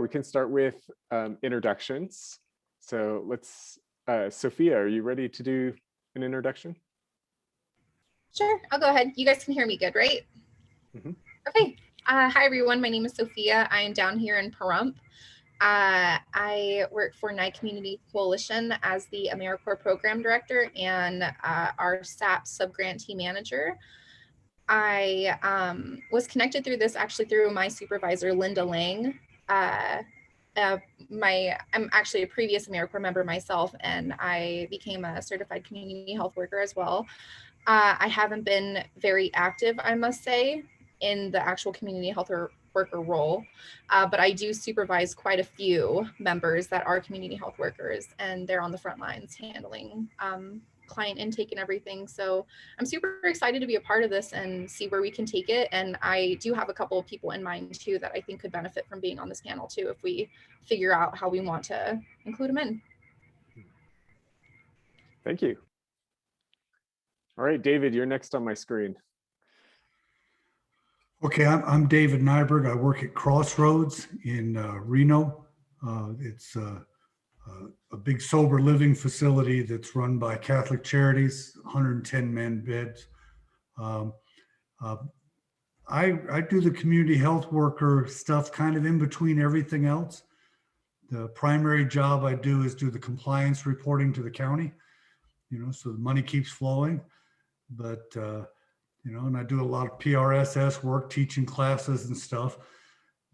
we can start with introductions. So let's, Sophia, are you ready to do an introduction? Sure, I'll go ahead. You guys can hear me good, right? Mm-hmm. Okay. Hi, everyone. My name is Sophia. I am down here in Pahrump. I work for Nye Community Coalition as the AmeriCorps Program Director and our SAP Subgrantee Manager. I was connected through this actually through my supervisor, Linda Lang. I'm actually a previous AmeriCorps member myself, and I became a certified community health worker as well. I haven't been very active, I must say, in the actual community health worker role, but I do supervise quite a few members that are community health workers, and they're on the front lines handling client intake and everything. So I'm super excited to be a part of this and see where we can take it. And I do have a couple of people in mind too that I think could benefit from being on this panel too, if we figure out how we want to include them in. Thank you. All right, David, you're next on my screen. Okay, I'm David Nyberg. I work at Crossroads in Reno. It's a big sober living facility that's run by Catholic Charities, 110 men beds. I do the community health worker stuff kind of in between everything else. The primary job I do is do the compliance reporting to the county, so the money keeps flowing. But, and I do a lot of PRSS work, teaching classes and stuff.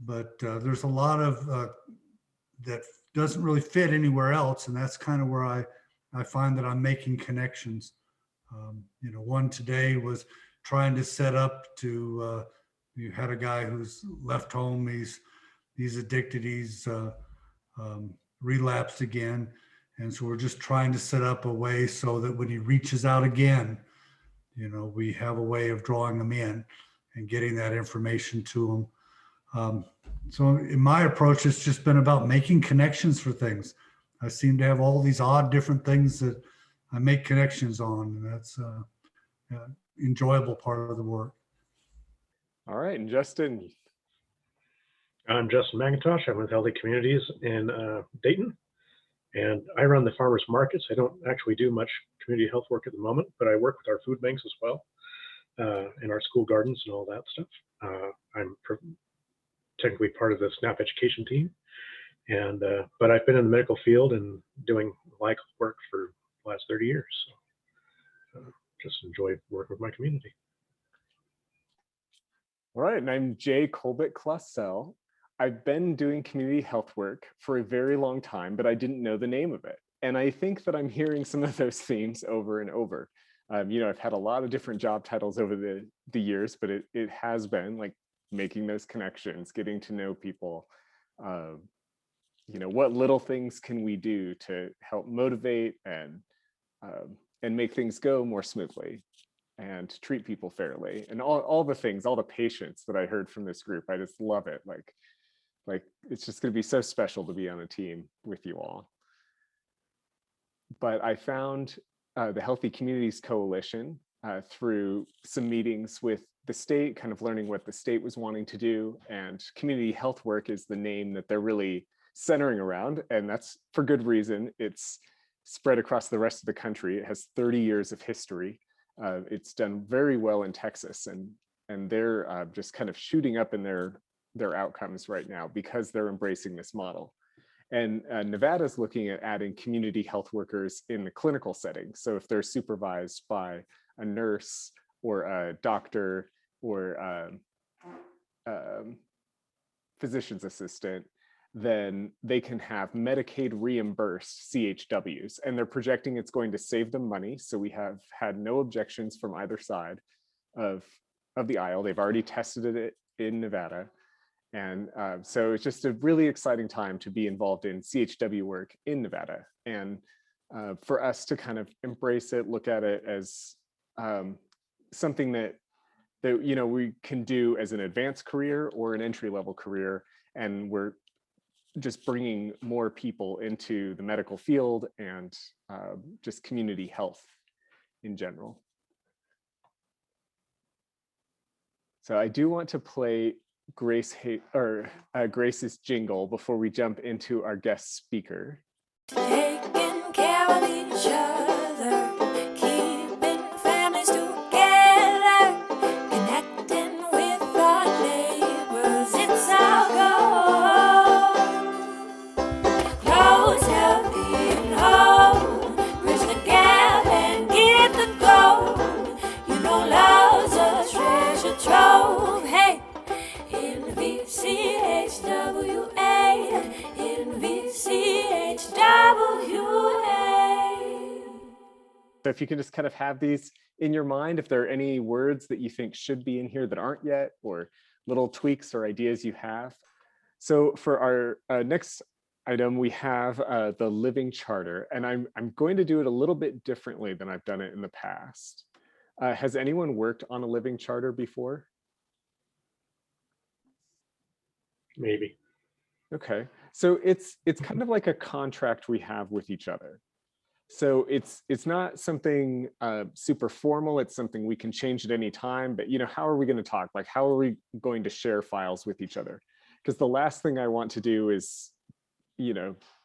But there's a lot of that doesn't really fit anywhere else. And that's kind of where I find that I'm making connections. One today was trying to set up to, you had a guy who's left home, he's addicted, he's relapsed again. And so we're just trying to set up a way so that when he reaches out again, we have a way of drawing them in and getting that information to them. So in my approach, it's just been about making connections for things. I seem to have all these odd different things that I make connections on, and that's an enjoyable part of the work. All right, and Justin. I'm Justin McIntosh. I'm with Healthy Communities in Dayton, and I run the farmers markets. I don't actually do much community health work at the moment, but I work with our food banks as well, in our school gardens and all that stuff. I'm technically part of the SNAP education team, and but I've been in the medical field and doing like work for the last 30 years. So just enjoy working with my community. All right, and I'm Jay Colbert-Classell. I've been doing community health work for a very long time, but I didn't know the name of it. And I think that I'm hearing some of those themes over and over. I've had a lot of different job titles over the years, but it has been like making those connections, getting to know people. What little things can we do to help motivate and make things go more smoothly and treat people fairly, and all the things, all the patience that I heard from this group. I just love it. Like it's just going to be so special to be on a team with you all. But I found the Healthy Communities Coalition through some meetings with the state, kind of learning what the state was wanting to do. And community health work is the name that they're really centering around. And that's for good reason. It's spread across the rest of the country. It has 30 years of history. It's done very well in Texas, and they're just kind of shooting up in their outcomes right now because they're embracing this model. And Nevada's looking at adding community health workers in the clinical setting. So if they're supervised by a nurse or a doctor or physician's assistant, then they can have Medicaid reimbursed CHWs, and they're projecting it's going to save them money. So we have had no objections from either side of the aisle. They've already tested it in Nevada. And so it's just a really exciting time to be involved in CHW work in Nevada. And for us to kind of embrace it, look at it as something that we can do as an advanced career or an entry-level career. And we're just bringing more people into the medical field and just community health in general. So I do want to play Grace's jingle before we jump into our guest speaker. Taking care of each other, keeping families together, connecting with our neighbors, it's our goal. Close, healthy, and whole, bridge the gap and get the gold. You know love's a treasure trove, hey, in VCHWA, in VCHWA. So if you can just kind of have these in your mind, if there are any words that you think should be in here that aren't yet, or little tweaks or ideas you have. So for our next item, we have the living charter, and I'm going to do it a little bit differently than I've done it in the past. Has anyone worked on a living charter before? Maybe. Okay, so it's kind of like a contract we have with each other. So it's not something super formal. It's something we can change at any time. But how are we going to talk? Like, how are we going to share files with each other? Because the last thing I want to do is,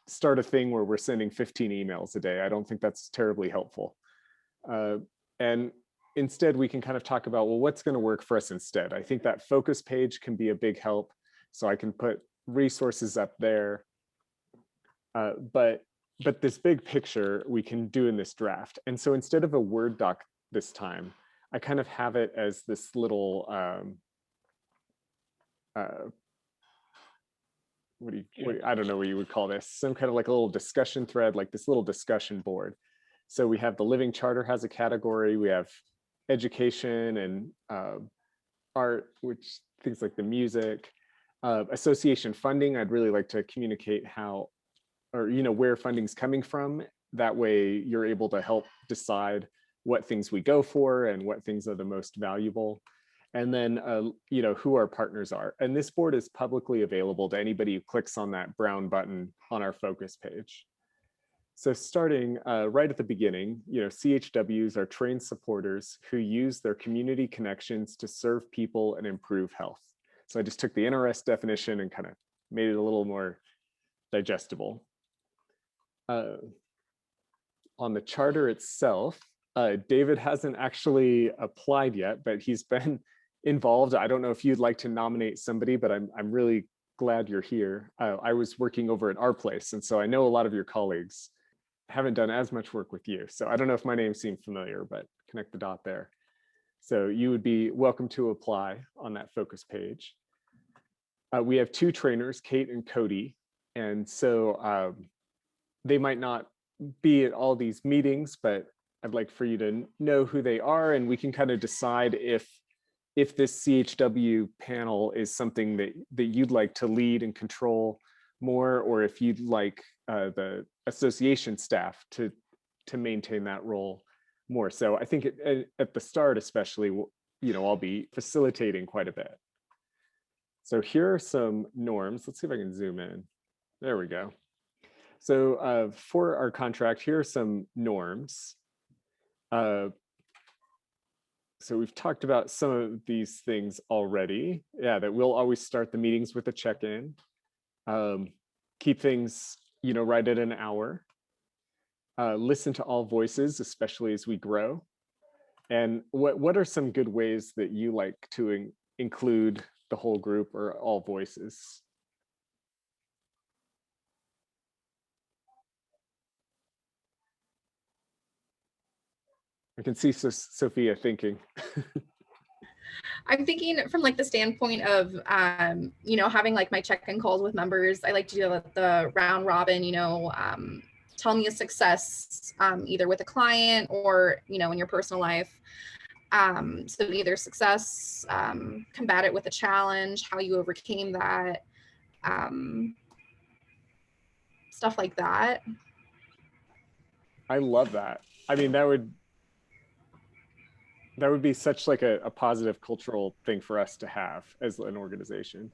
start a thing where we're sending 15 emails a day. I don't think that's terribly helpful. And instead, we can kind of talk about, well, what's going to work for us instead? I think that focus page can be a big help. So I can put resources up there. But this big picture we can do in this draft. And so instead of a Word doc this time, I kind of have it as this little, I don't know what you would call this, some kind of like a little discussion thread, like this little discussion board. So we have the living charter has a category, we have education and art, which things like the music, association funding. I'd really like to communicate how, or where funding's coming from. That way you're able to help decide what things we go for and what things are the most valuable. And then who our partners are. And this board is publicly available to anybody who clicks on that brown button on our focus page. So starting right at the beginning, CHWs are trained supporters who use their community connections to serve people and improve health. So I just took the NRS definition and kind of made it a little more digestible. On the charter itself, David hasn't actually applied yet, but he's been involved. I don't know if you'd like to nominate somebody, but I'm really glad you're here. I was working over at our place, and so I know a lot of your colleagues. Haven't done as much work with you. So I don't know if my name seemed familiar, but connect the dot there. So you would be welcome to apply on that focus page. We have two trainers, Kate and Cody. And so they might not be at all these meetings, but I'd like for you to know who they are, and we can kind of decide if this CHW panel is something that you'd like to lead and control more, or if you'd like the association staff to maintain that role more. So I think at the start, especially, I'll be facilitating quite a bit. So here are some norms. Let's see if I can zoom in. There we go. So for our contract, here are some norms. So we've talked about some of these things already. Yeah, that we'll always start the meetings with a check-in. Keep things, right at an hour. Listen to all voices, especially as we grow. And what are some good ways that you like to include the whole group or all voices? I can see Sophia thinking. I'm thinking from like the standpoint of, having like my check-in calls with members. I like to do the round robin, tell me a success, either with a client or, in your personal life. So either success, combat it with a challenge, how you overcame that, stuff like that. I love that. I mean, that would be such like a positive cultural thing for us to have as an organization.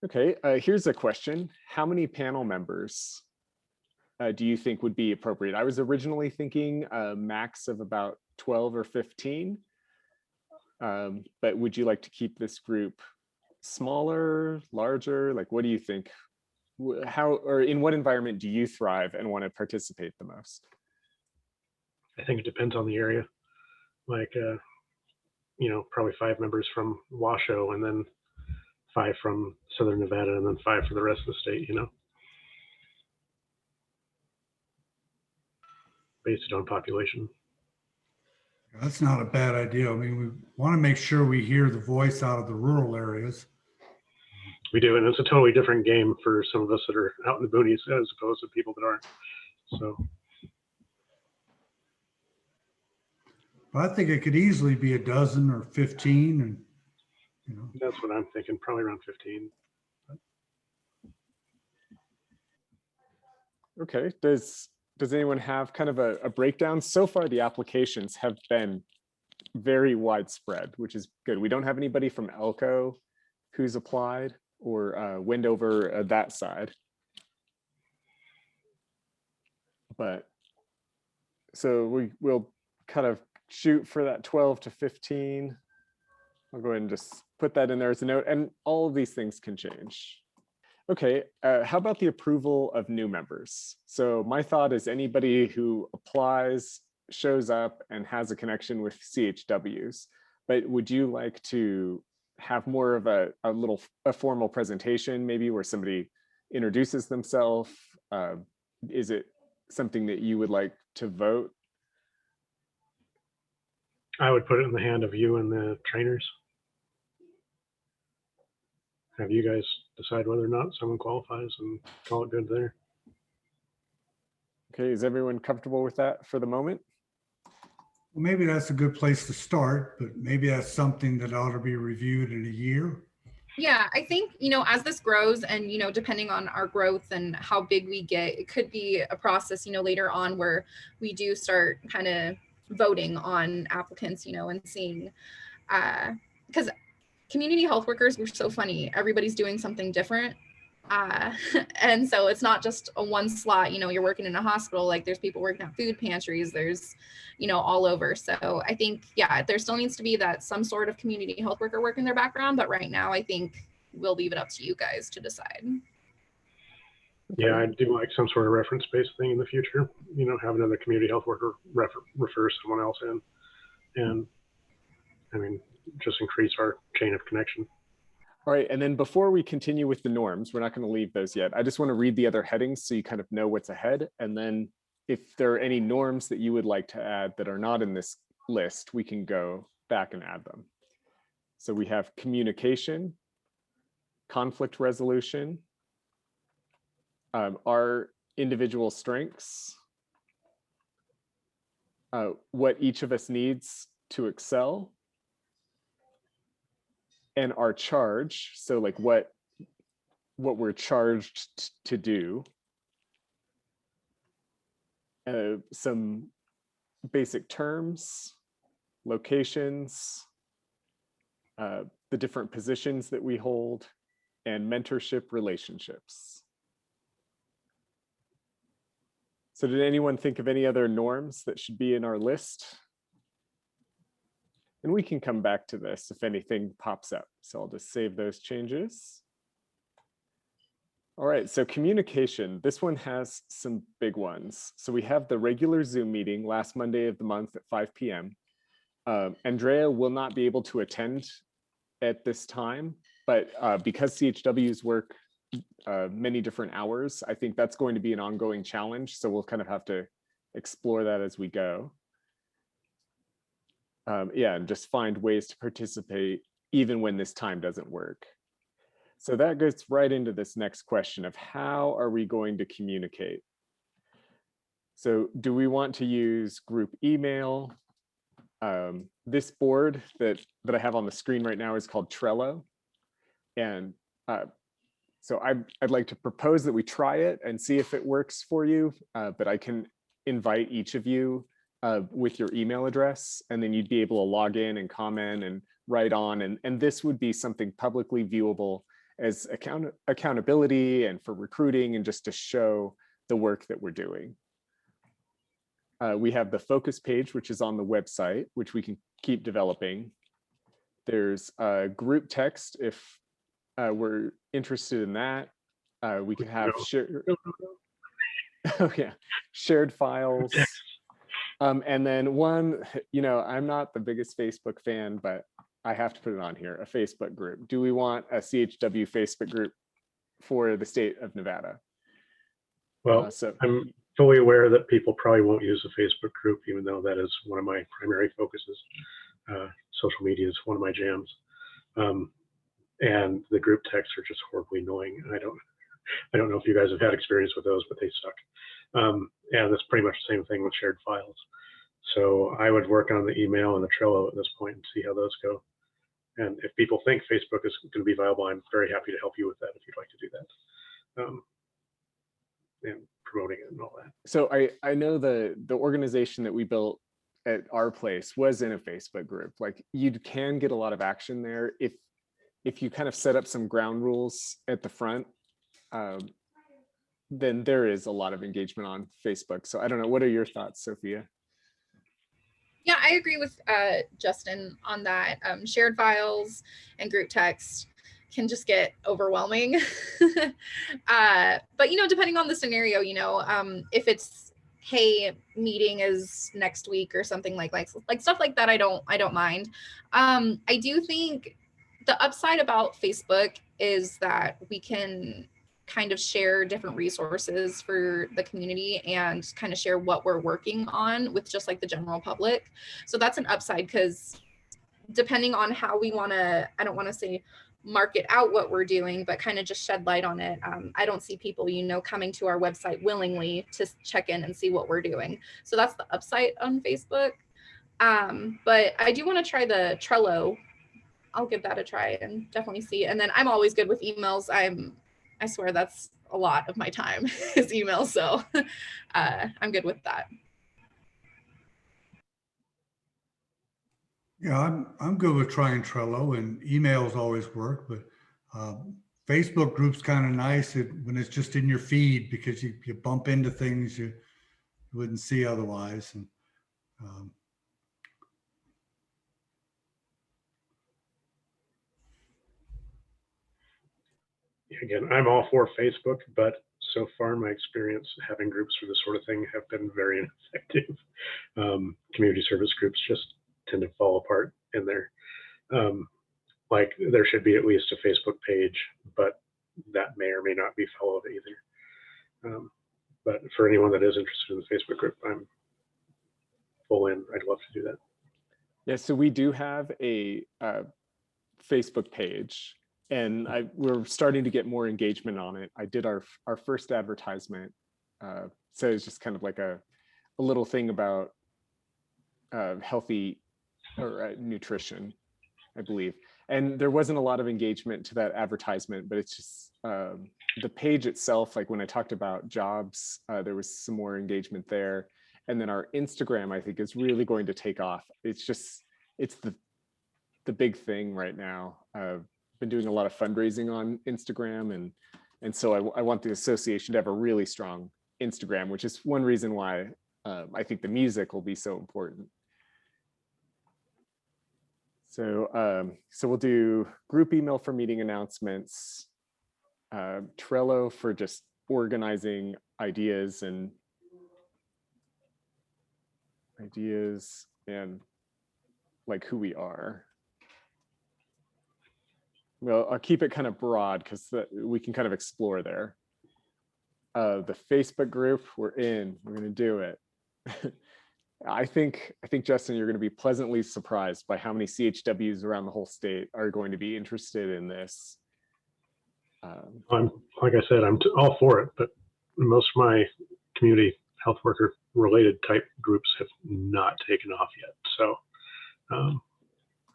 Okay, here's a question. How many panel members do you think would be appropriate? I was originally thinking a max of about 12 or 15. But would you like to keep this group smaller, larger? Like, what do you think? How, or in what environment do you thrive and want to participate the most? I think it depends on the area. Like, probably 5 members from Washoe, and then 5 from Southern Nevada, and then 5 for the rest of the state, based on population. That's not a bad idea. I mean, we want to make sure we hear the voice out of the rural areas. We do, and it's a totally different game for some of us that are out in the boonies as opposed to people that aren't. So, But I think it could easily be a dozen or 15, and that's what I'm thinking, probably around 15. Okay, does anyone have kind of a breakdown? So far, the applications have been very widespread, which is good. We don't have anybody from Elko who's applied or Wendover that side. But so we'll kind of shoot for that 12 to 15. I'll go ahead and just put that in there as a note, and all of these things can change. Okay, how about the approval of new members? So my thought is anybody who applies, shows up, and has a connection with CHWs. But would you like to have more of a formal presentation, maybe where somebody introduces themselves? Is it something that you would like to vote? I would put it in the hand of you and the trainers. Have you guys decide whether or not someone qualifies and call it good there. Okay, is everyone comfortable with that for the moment? Well, maybe that's a good place to start, but maybe that's something that ought to be reviewed in a year. Yeah, I think, as this grows and, depending on our growth and how big we get, it could be a process, later on where we do start kind of voting on applicants, and seeing, because community health workers were so funny. Everybody's doing something different. And so it's not just a one slot, you're working in a hospital, like there's people working at food pantries, there's, all over. So I think, yeah, there still needs to be that some sort of community health worker work in their background. But right now, I think we'll leave it up to you guys to decide. Yeah, I do like some sort of reference-based thing in the future, have another community health worker refer someone else in. And I mean, just increase our chain of connection. All right, and then before we continue with the norms, we're not going to leave those yet. I just want to read the other headings so you kind of know what's ahead. And then if there are any norms that you would like to add that are not in this list, we can go back and add them. So we have communication, conflict resolution, our individual strengths, what each of us needs to excel, and our charge, so like what we're charged to do, some basic terms, locations, the different positions that we hold, and mentorship relationships. So did anyone think of any other norms that should be in our list? And we can come back to this if anything pops up. So I'll just save those changes. All right, so communication, this one has some big ones. So we have the regular Zoom meeting last Monday of the month at 5 p.m. Andrea will not be able to attend at this time, but because CHWs work many different hours, I think that's going to be an ongoing challenge. So we'll kind of have to explore that as we go. Yeah, and just find ways to participate even when this time doesn't work. So that goes right into this next question of how are we going to communicate? So do we want to use group email? This board that I have on the screen right now is called Trello. And so I'd like to propose that we try it and see if it works for you, but I can invite each of you with your email address, and then you'd be able to log in and comment and write on, and this would be something publicly viewable as accountability and for recruiting and just to show the work that we're doing. We have the focus page, which is on the website, which we can keep developing. There's group text if we're interested in that. We can have shared, oh yeah, shared files. And then one, I'm not the biggest Facebook fan, but I have to put it on here, a Facebook group. Do we want a CHW Facebook group for the state of Nevada? Well, so I'm fully aware that people probably won't use a Facebook group, even though that is one of my primary focuses. Social media is one of my jams. And the group texts are just horribly annoying. I don't know if you guys have had experience with those, but they suck. And that's pretty much the same thing with shared files. So I would work on the email and the Trello at this point and see how those go. And if people think Facebook is going to be viable, I'm very happy to help you with that if you'd like to do that. And promoting it and all that. So I know the organization that we built at our place was in a Facebook group. Like, you can get a lot of action there if you kind of set up some ground rules at the front. Then there is a lot of engagement on Facebook. So I don't know, what are your thoughts, Sophia? Yeah, I agree with Justin on that. Shared files and group text can just get overwhelming. But, depending on the scenario, if it's, hey, meeting is next week or something like stuff like that, I don't mind. I do think the upside about Facebook is that we can kind of share different resources for the community and kind of share what we're working on with just like the general public. So that's an upside, because depending on how we want to, I don't want to say market out what we're doing, but kind of just shed light on it. I don't see people, coming to our website willingly to check in and see what we're doing. So that's the upside on Facebook. But I do want to try the Trello. I'll give that a try and definitely see. And then I'm always good with emails. I swear that's a lot of my time is email. So I'm good with that. Yeah, I'm good with trying Trello, and emails always work, but Facebook group's kind of nice when it's just in your feed, because you bump into things you wouldn't see otherwise. And again, I'm all for Facebook, but so far my experience having groups for this sort of thing have been very ineffective. Community service groups just tend to fall apart in there. Like, there should be at least a Facebook page, but that may or may not be followed either. But for anyone that is interested in the Facebook group, I'm full in. I'd love to do that. Yeah, so we do have a Facebook page, and we're starting to get more engagement on it. I did our first advertisement. So it's just kind of like a little thing about healthy or nutrition, I believe. And there wasn't a lot of engagement to that advertisement, but it's just the page itself. Like when I talked about jobs, there was some more engagement there. And then our Instagram, I think, is really going to take off. It's the big thing right now. I've been doing a lot of fundraising on Instagram, and so I want the association to have a really strong Instagram, which is one reason why I think the music will be so important. So we'll do group email for meeting announcements, Trello for just organizing ideas and like who we are. Well, I'll keep it kind of broad because we can kind of explore there. The Facebook group, we're going to do it. I think Justin, you're going to be pleasantly surprised by how many CHWs around the whole state are going to be interested in this. Like I said, I'm all for it, but most of my community health worker related type groups have not taken off yet. So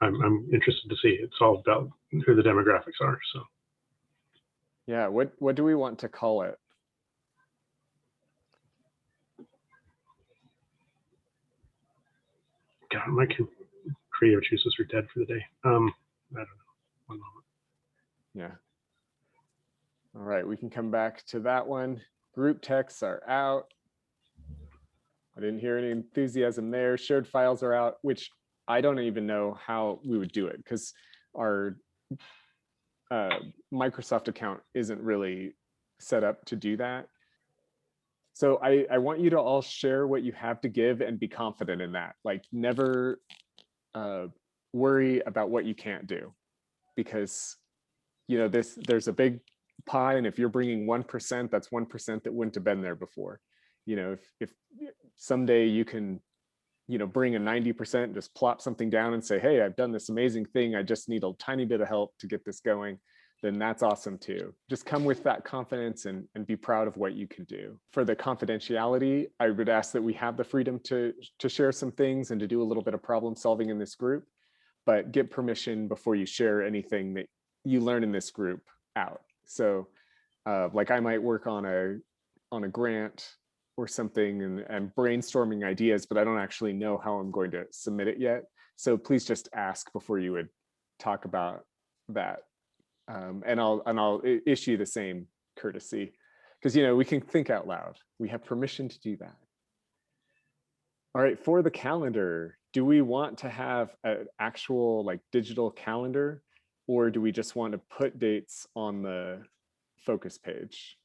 I'm interested to see. It's all about who the demographics are. So yeah, what do we want to call it? God, my creative juices are dead for the day. I don't know. One moment. Yeah. All right, we can come back to that one. Group texts are out. I didn't hear any enthusiasm there. Shared files are out, which I don't even know how we would do it because our Microsoft account isn't really set up to do that. So I want you to all share what you have to give and be confident in that. Like never worry about what you can't do, because there's a big pie, and if you're bringing 1%, that's 1% that wouldn't have been there before. If someday you can bring a 90% and just plop something down and say, hey, I've done this amazing thing, I just need a tiny bit of help to get this going, then that's awesome too. Just come with that confidence and be proud of what you can do. For the confidentiality, I would ask that we have the freedom to share some things and to do a little bit of problem solving in this group, but get permission before you share anything that you learn in this group out. So like I might work on a grant or something and brainstorming ideas, but I don't actually know how I'm going to submit it yet. So please just ask before you would talk about that. And I'll issue the same courtesy, because we can think out loud. We have permission to do that. All right, for the calendar, do we want to have an actual like digital calendar, or do we just want to put dates on the focus page?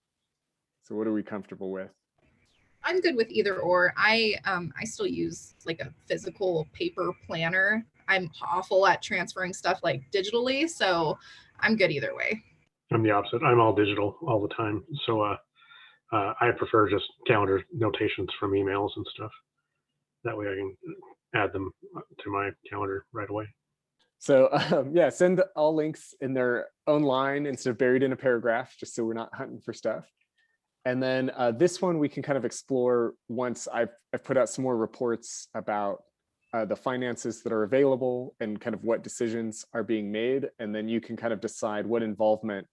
So what are we comfortable with? I'm good with either or. I still use like a physical paper planner. I'm awful at transferring stuff like digitally, so I'm good either way. I'm the opposite. I'm all digital all the time. So I prefer just calendar notations from emails and stuff. That way I can add them to my calendar right away. So yeah, send all links in their own line instead of buried in a paragraph, just so we're not hunting for stuff. And then this one we can kind of explore once I've put out some more reports about the finances that are available and kind of what decisions are being made. And then you can kind of decide what involvement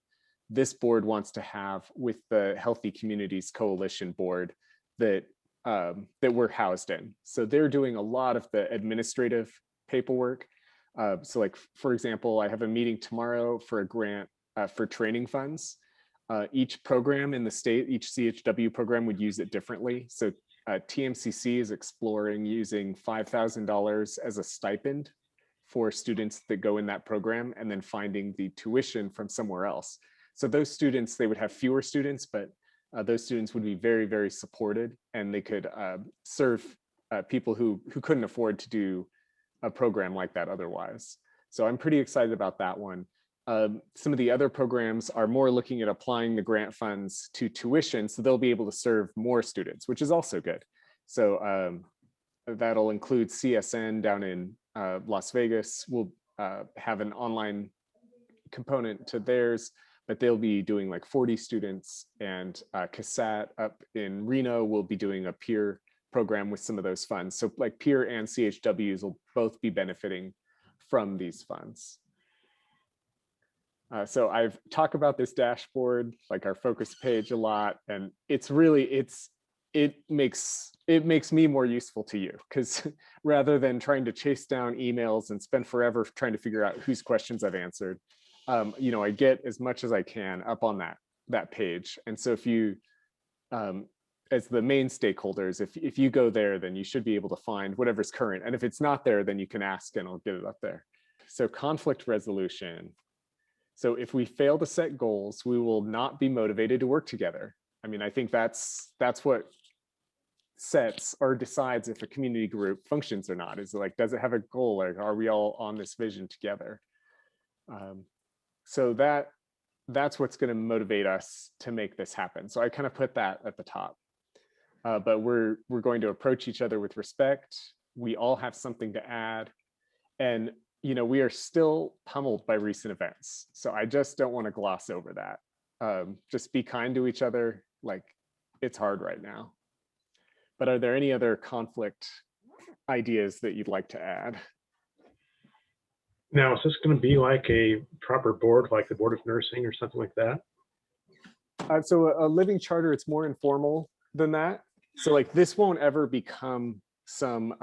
this board wants to have with the Healthy Communities Coalition board that we're housed in. So they're doing a lot of the administrative paperwork. So like, for example, I have a meeting tomorrow for a grant for training funds. Each program in the state, each CHW program would use it differently. So TMCC is exploring using $5,000 as a stipend for students that go in that program, and then finding the tuition from somewhere else. So those students, they would have fewer students, but those students would be very, very supported, and they could serve people who couldn't afford to do a program like that otherwise. So I'm pretty excited about that one. Some of the other programs are more looking at applying the grant funds to tuition, so they'll be able to serve more students, which is also good. So that'll include CSN down in Las Vegas. We'll have an online component to theirs, but they'll be doing like 40 students, and CASAT up in Reno will be doing a peer program with some of those funds. So like peer and CHWs will both be benefiting from these funds. So I've talked about this dashboard, like our focus page, a lot, and it's really, it makes me more useful to you, because rather than trying to chase down emails and spend forever trying to figure out whose questions I've answered, I get as much as I can up on that page. And so if you, as the main stakeholders, if you go there, then you should be able to find whatever's current. And if it's not there, then you can ask and I'll get it up there. So conflict resolution. So if we fail to set goals, we will not be motivated to work together. I mean, I think that's what sets or decides if a community group functions or not. Is like, does it have a goal? Like, are we all on this vision together? So that's what's going to motivate us to make this happen. So I kind of put that at the top. But we're going to approach each other with respect. We all have something to add, and we are still pummeled by recent events. So I just don't want to gloss over that. Just be kind to each other. Like, it's hard right now. But are there any other conflict ideas that you'd like to add? Now, is this going to be like a proper board, like the Board of Nursing or something like that? So a living charter, it's more informal than that. So like this won't ever become some,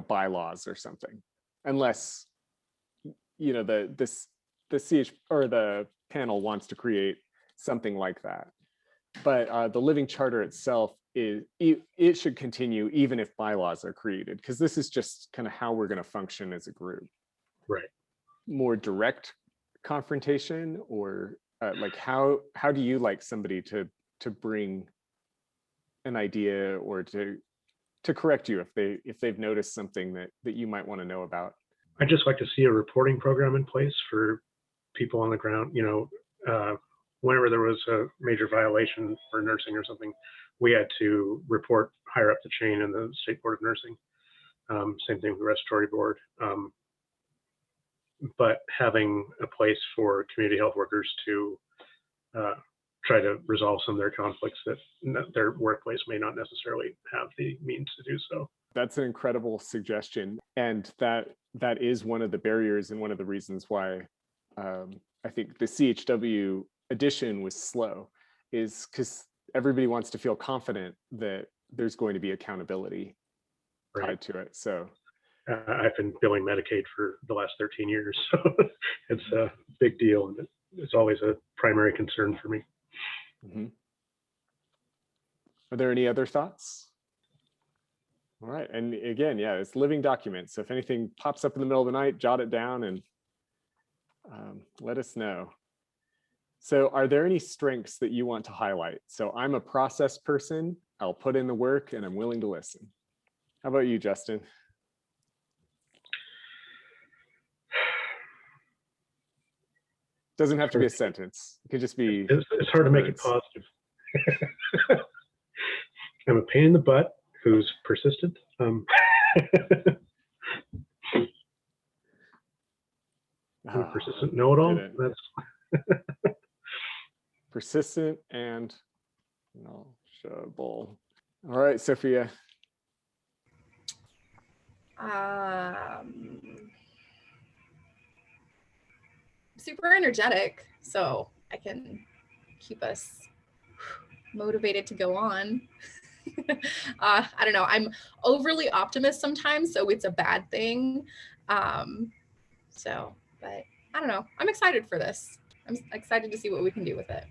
bylaws or something, unless, the CH or the panel wants to create something like that. But the living charter itself it should continue even if bylaws are created, because this is just kind of how we're going to function as a group. Right. More direct confrontation, or like how do you like somebody to bring an idea, or to correct you if they've noticed something that you might want to know about? I'd just like to see a reporting program in place for people on the ground. Whenever there was a major violation for nursing or something, we had to report higher up the chain in the State Board of Nursing. Same thing with the Respiratory Board. But having a place for community health workers to try to resolve some of their conflicts that their workplace may not necessarily have the means to do so. That's an incredible suggestion. And that is one of the barriers, and one of the reasons why I think the CHW edition was slow, is because everybody wants to feel confident that there's going to be accountability tied to it. So I've been billing Medicaid for the last 13 years, so it's a big deal, and it's always a primary concern for me. Mm-hmm. Are there any other thoughts? All right, and again, yeah, it's living documents. So if anything pops up in the middle of the night, jot it down and let us know. So are there any strengths that you want to highlight? So I'm a process person, I'll put in the work, and I'm willing to listen. How about you, Justin? Doesn't have to be a sentence. It could just be. It's hard to make it positive. I'm a pain in the butt who's persistent. I'm a persistent know-it-all. That's persistent and knowledgeable. All right, Sophia. Super energetic, so I can keep us motivated to go on. I don't know, I'm overly optimist sometimes, so it's a bad thing. But I don't know, I'm excited for this. I'm excited to see what we can do with it.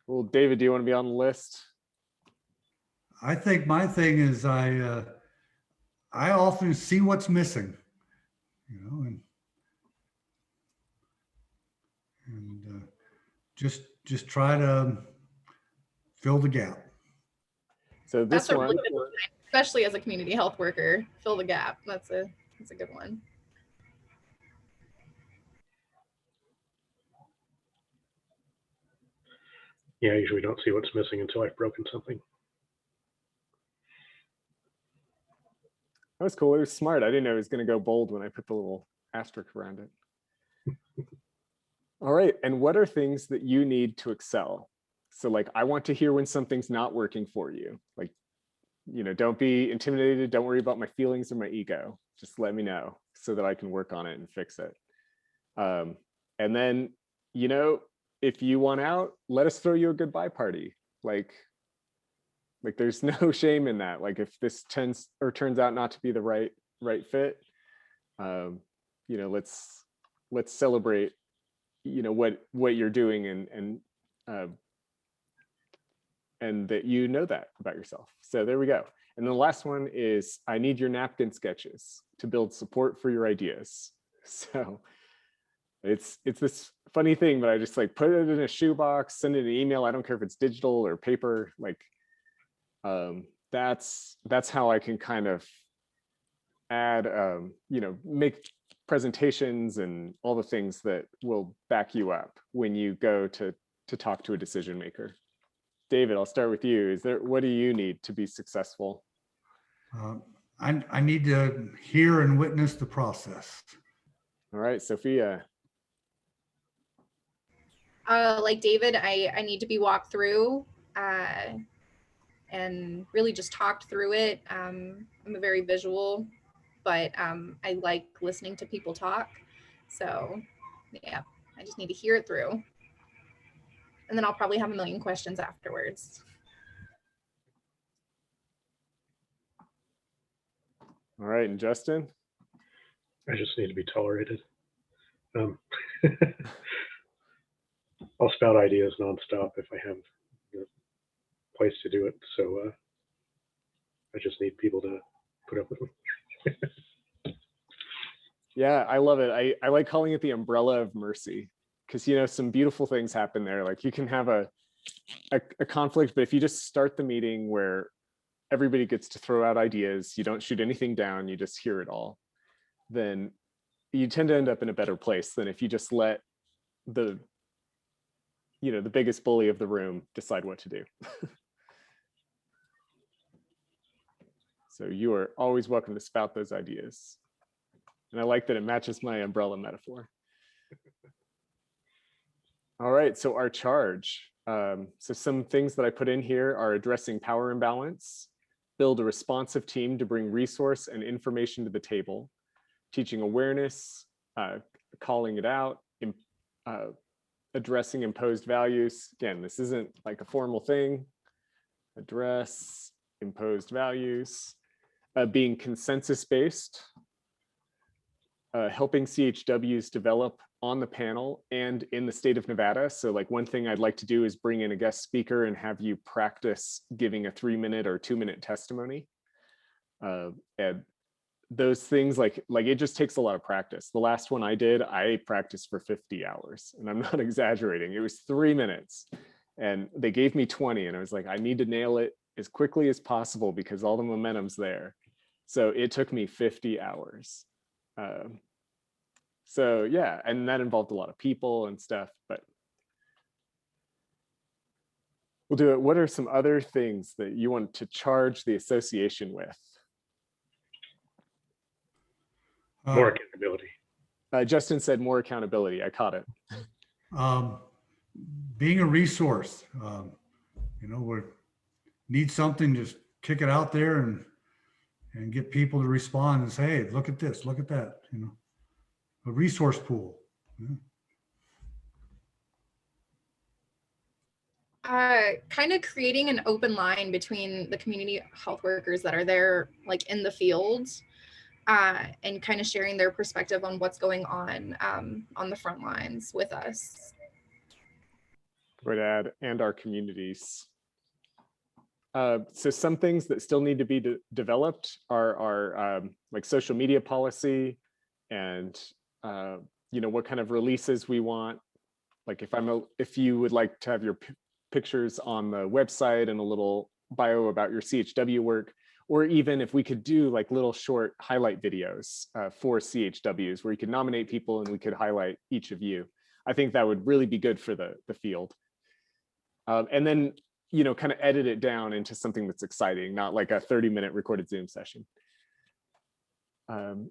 Well, David, do you want to be on the list? I think my thing is I often see what's missing, and just try to fill the gap. So this one, really good, especially as a community health worker, fill the gap. That's a good one. Yeah, I usually don't see what's missing until I've broken something. That was cool. It was smart. I didn't know it was going to go bold when I put the little asterisk around it. All right. And what are things that you need to excel? So like, I want to hear when something's not working for you. Like, don't be intimidated. Don't worry about my feelings or my ego. Just let me know so that I can work on it and fix it. And then, if you want out, let us throw you a goodbye party. Like there's no shame in that. Like if this turns out not to be the right fit, let's celebrate, what you're doing and that that about yourself. So there we go. And then the last one is, I need your napkin sketches to build support for your ideas. So it's this funny thing, but I just like put it in a shoebox, send it an email. I don't care if it's digital or paper. Like that's how I can kind of add, make presentations and all the things that will back you up when you go to talk to a decision maker. David, I'll start with you. What do you need to be successful? I need to hear and witness the process. All right, Sophia. Like David, I need to be walked through and really just talked through it. I'm a very visual, but I like listening to people talk. So yeah, I just need to hear it through. And then I'll probably have a million questions afterwards. All right, and Justin? I just need to be tolerated. I'll spout ideas nonstop if I have place to do it. So I just need people to put up with them. Yeah, I love it. I like calling it the umbrella of mercy, because, you know, some beautiful things happen there. Like, you can have a conflict, but if you just start the meeting where everybody gets to throw out ideas, you don't shoot anything down, you just hear it all, then you tend to end up in a better place than if you just let the, you know, the biggest bully of the room decide what to do. So you are always welcome to spout those ideas. And I like that it matches my umbrella metaphor. All right, so our charge. So some things that I put in here are addressing power imbalance, build a responsive team to bring resource and information to the table, teaching awareness, calling it out, addressing imposed values. Again, this isn't like a formal thing. Address imposed values, being consensus-based, helping CHWs develop on the panel and in the state of Nevada. So like, one thing I'd like to do is bring in a guest speaker and have you practice giving a 3-minute or 2-minute testimony. And those things, like it just takes a lot of practice. The last one I did, I practiced for 50 hours, and I'm not exaggerating. It was 3 minutes and they gave me 20, and I was like, I need to nail it as quickly as possible because all the momentum's there. So it took me 50 hours. So yeah, and that involved a lot of people and stuff, but we'll do it. What are some other things that you want to charge the association with? More accountability. Justin said more accountability. I caught it. Being a resource, you know, we need something, just kick it out there and get people to respond and say, hey, look at this, look at that, you know, a resource pool. Yeah. Kind of creating an open line between the community health workers that are there, like in the field, and kind of sharing their perspective on what's going on the front lines with us. Great add, and our communities. So some things that still need to be developed are like social media policy, and you know, what kind of releases we want. Like if you would like to have your pictures on the website and a little bio about your CHW work, or even if we could do like little short highlight videos for CHWs where you could nominate people and we could highlight each of you. I think that would really be good for the field. And then, you know, kind of edit it down into something that's exciting, not like a 30-minute recorded Zoom session.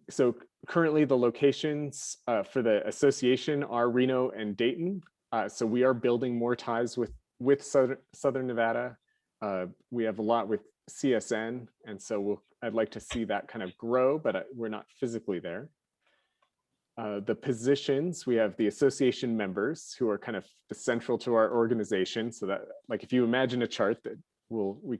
So currently the locations for the association are Reno and Dayton. So we are building more ties with Southern Nevada. We have a lot with CSN, and so I'd like to see that kind of grow, but we're not physically there. The positions, we have the association members who are kind of the central to our organization. So that, like, if you imagine a chart that we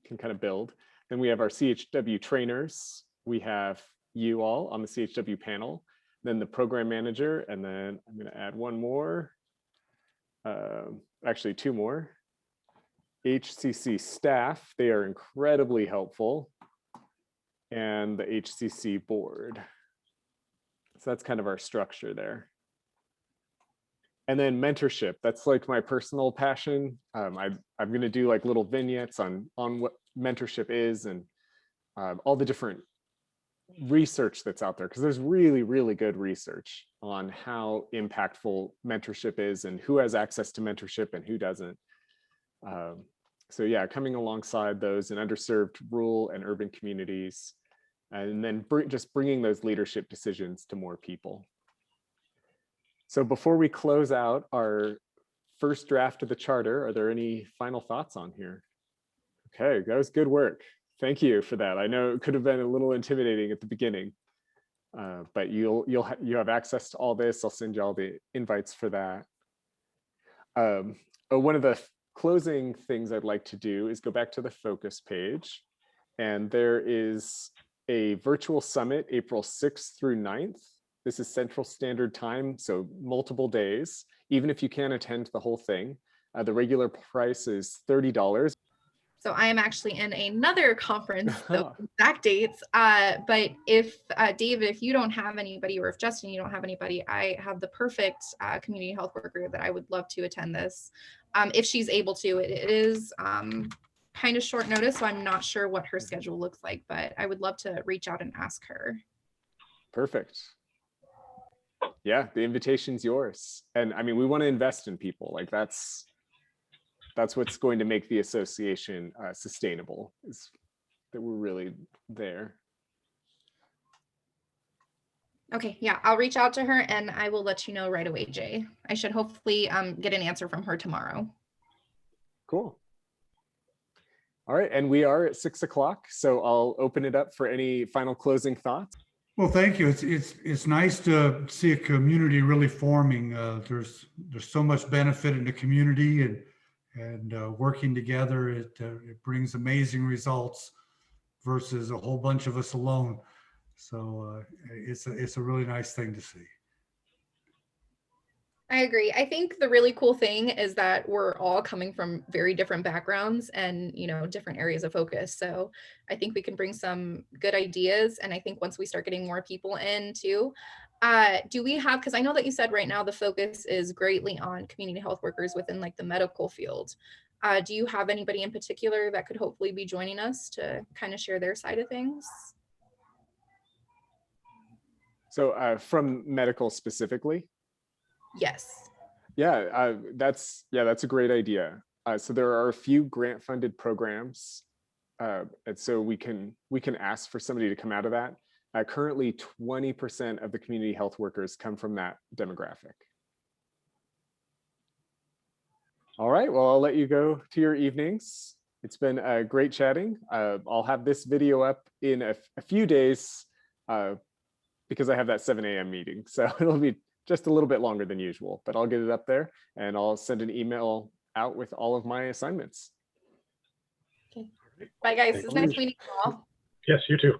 can kind of build, then we have our CHW trainers. We have you all on the CHW panel, then the program manager, and then I'm going to add one more, actually 2 more. HCC staff, they are incredibly helpful, and the HCC board. So that's kind of our structure there. And then mentorship, that's like my personal passion. I'm going to do like little vignettes on what mentorship is and all the different research that's out there, because there's really, really good research on how impactful mentorship is and who has access to mentorship and who doesn't. So yeah, coming alongside those in underserved rural and urban communities, and then just bringing those leadership decisions to more people. So before we close out our first draft of the charter, are there any final thoughts on here? Okay, that was good work. Thank you for that. I know it could have been a little intimidating at the beginning, but you have access to all this. I'll send you all the invites for that. One of the closing things I'd like to do is go back to the focus page, and there is a virtual summit April 6th through 9th. This is Central Standard Time, so multiple days. Even if you can't attend the whole thing, the regular price is $30. So I am actually in another conference, the exact dates. But if David, if you don't have anybody, or if Justin, you don't have anybody, I have the perfect community health worker that I would love to attend this. If she's able to. It is kind of short notice, so I'm not sure what her schedule looks like, but I would love to reach out and ask her. Perfect. Yeah, the invitation's yours. And I mean, we want to invest in people. Like that's what's going to make the association sustainable, is that we're really there. Okay, yeah, I'll reach out to her and I will let you know right away, Jay. I should hopefully get an answer from her tomorrow. Cool. All right, and we are at 6 o'clock, so I'll open it up for any final closing thoughts. Well, thank you. It's nice to see a community really forming. There's so much benefit in the community, and working together, it brings amazing results versus a whole bunch of us alone. So it's a really nice thing to see. I agree. I think the really cool thing is that we're all coming from very different backgrounds and, you know, different areas of focus. So I think we can bring some good ideas. And I think once we start getting more people in too, do we have, because I know that you said right now the focus is greatly on community health workers within like the medical field. Do you have anybody in particular that could hopefully be joining us to kind of share their side of things? So from medical specifically? Yes. Yeah, that's a great idea. So there are a few grant-funded programs, and so we can ask for somebody to come out of that. Currently, 20% of the community health workers come from that demographic. All right, well, I'll let you go to your evenings. It's been great chatting. I'll have this video up in a few days because I have that 7 a.m. meeting, so it'll be just a little bit longer than usual, but I'll get it up there and I'll send an email out with all of my assignments. Okay. Bye guys. It's nice meeting you all. Yes, you too.